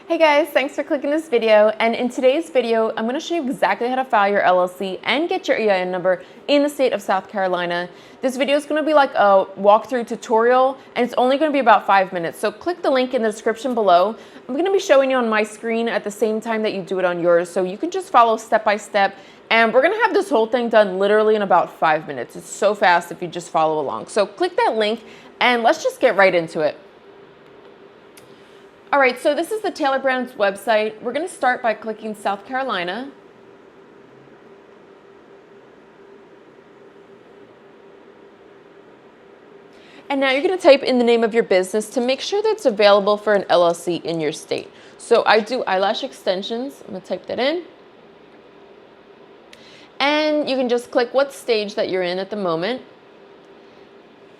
Hey guys, thanks for clicking this video. And in today's video, I'm going to show you exactly how to file your LLC and get your EIN number in the state of South Carolina. This video is going to be like a walkthrough tutorial, and it's only going to be about 5 minutes. So click the link in the description below. I'm going to be showing you on my screen at the same time that you do it on yours, so you can just follow step by step. And we're going to have this whole thing done literally in about 5 minutes. It's so fast if you just follow along. So click that link and let's just get right into it. All right, so this is the Taylor Brown's website. We're going to start by clicking South Carolina. And now you're going to type in the name of your business to make sure that it's available for an LLC in your state. So I do eyelash extensions. I'm going to type that in. And you can just click what stage that you're in at the moment.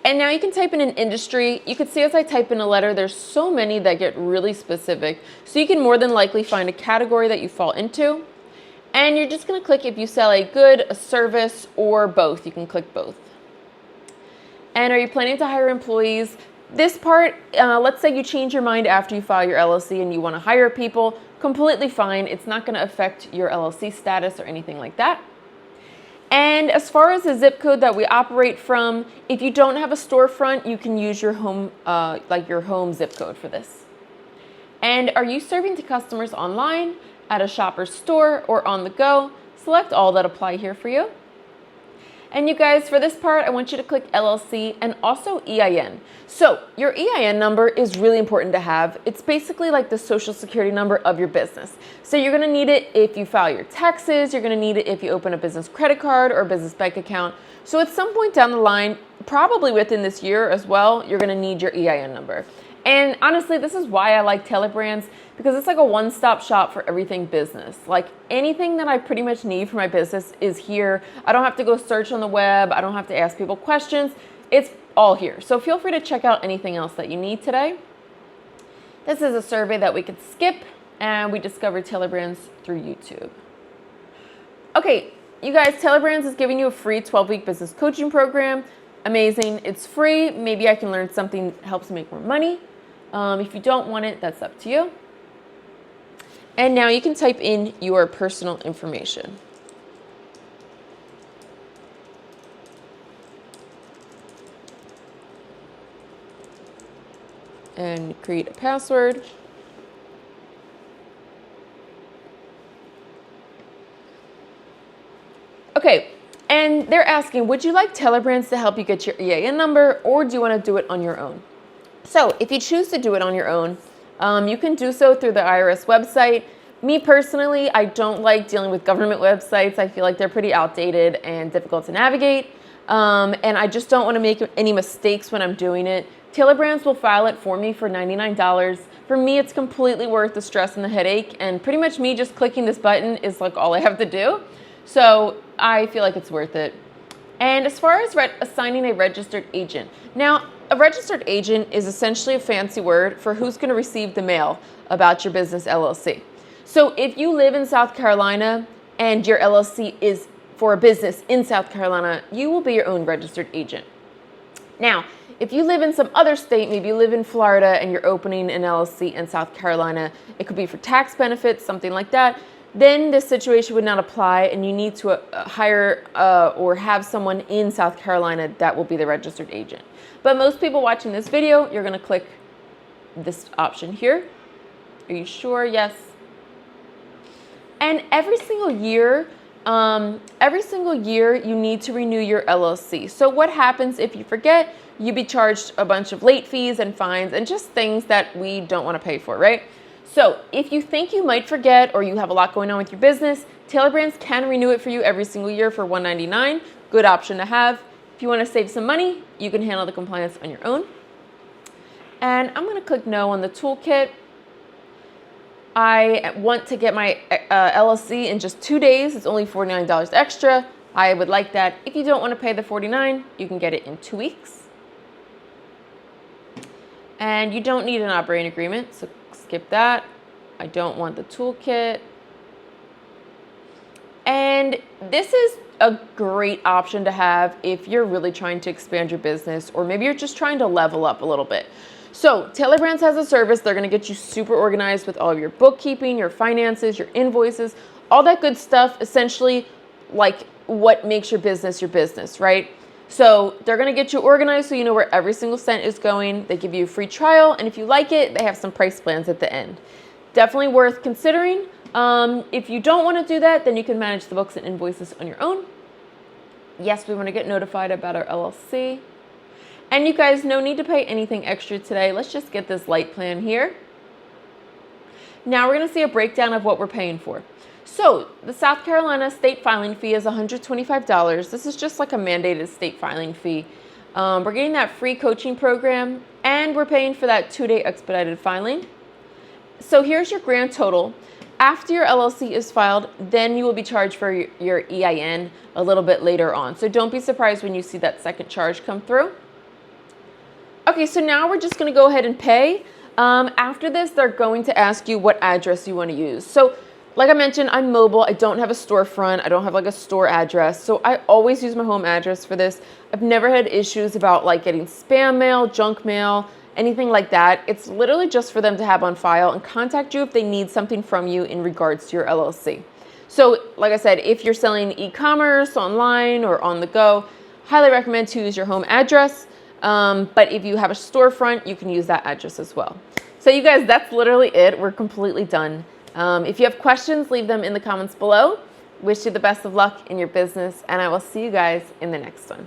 And now you can type in an industry. You can see as I type in a letter, there's so many that get really specific. So you can more than likely find a category that you fall into. And you're just going to click if you sell a good, a service, or both. You can click both. And are you planning to hire employees? This part, let's say you change your mind after you file your LLC and you want to hire people, completely fine. It's not going to affect your LLC status or anything like that. And as far as the zip code that we operate from, if you don't have a storefront, you can use your home, your home zip code for this. And are you serving to customers online, at a shopper's store, or on the go? Select all that apply here for you. And you guys, for this part, I want you to click LLC and also EIN. So your EIN number is really important to have. It's basically like the social security number of your business. So you're going to need it if you file your taxes. You're going to need it if you open a business credit card or a business bank account. So at some point down the line, probably within this year as well, you're going to need your EIN number. And honestly, this is why I like Taylor Brands, because it's like a one-stop shop for everything business. Like anything that I pretty much need for my business is here. I don't have to go search on the web. I don't have to ask people questions. It's all here. So feel free to check out anything else that you need today. This is a survey that we could skip, and we discovered Taylor Brands through YouTube. Okay, you guys, Taylor Brands is giving you a free 12-week business coaching program. Amazing. It's free. Maybe I can learn something that helps me make more money. If you don't want it, that's up to you. And now you can type in your personal information. And create a password. Okay, and they're asking, would you like Taylor Brands to help you get your EIN number, or do you want to do it on your own? So if you choose to do it on your own, you can do so through the IRS website. Me personally, I don't like dealing with government websites. I feel like they're pretty outdated and difficult to navigate. And I just don't want to make any mistakes when I'm doing it. Taylor Brands will file it for me for $99. For me, it's completely worth the stress and the headache. And pretty much me just clicking this button is like all I have to do. So I feel like it's worth it. And as far as assigning a registered agent. Now, a registered agent is essentially a fancy word for who's going to receive the mail about your business LLC. So if you live in South Carolina and your LLC is for a business in South Carolina, you will be your own registered agent. Now, if you live in some other state, maybe you live in Florida and you're opening an LLC in South Carolina, it could be for tax benefits, something like that, then this situation would not apply, and you need to hire or have someone in South Carolina that will be the registered agent. But most people watching this video, you're going to click this option here. Are you sure? Yes. And every single year you need to renew your LLC. So what happens if you forget? You be charged a bunch of late fees and fines and just things that we don't want to pay for, right? So if you think you might forget or you have a lot going on with your business, Taylor Brands can renew it for you every single year for $199. Good option to have. If you want to save some money, you can handle the compliance on your own. And I'm going to click no on the toolkit. I want to get my LLC in just 2 days. It's only $49 extra. I would like that. If you don't want to pay the $49, you can get it in 2 weeks. And you don't need an operating agreement, so skip that. I don't want the toolkit. And this is a great option to have if you're really trying to expand your business, or maybe you're just trying to level up a little bit. So Taylor Brands has a service. They're going to get you super organized with all of your bookkeeping, your finances, your invoices, all that good stuff, essentially like what makes your business, right? So they're going to get you organized so you know where every single cent is going. They give you a free trial, and if you like it, they have some price plans at the end. Definitely worth considering. If you don't want to do that, then you can manage the books and invoices on your own. Yes, we want to get notified about our LLC. And you guys, no need to pay anything extra today. Let's just get this light plan here. Now we're going to see a breakdown of what we're paying for. So the South Carolina state filing fee is $125. This is just like a mandated state filing fee. We're getting that free coaching program, and we're paying for that 2-day expedited filing. So here's your grand total. After your LLC is filed, then you will be charged for your EIN a little bit later on. So don't be surprised when you see that second charge come through. Okay, so now we're just going to go ahead and pay. After this, they're going to ask you what address you want to use. So like I mentioned, I'm mobile. I don't have a storefront. I don't have like a store address. So I always use my home address for this. I've never had issues about like getting spam mail, junk mail, anything like that. It's literally just for them to have on file and contact you if they need something from you in regards to your LLC. So like I said, if you're selling e-commerce online or on the go, highly recommend to use your home address. But if you have a storefront, you can use that address as well. So you guys, that's literally it. We're completely done. If you have questions, leave them in the comments below. Wish you the best of luck in your business, and I will see you guys in the next one.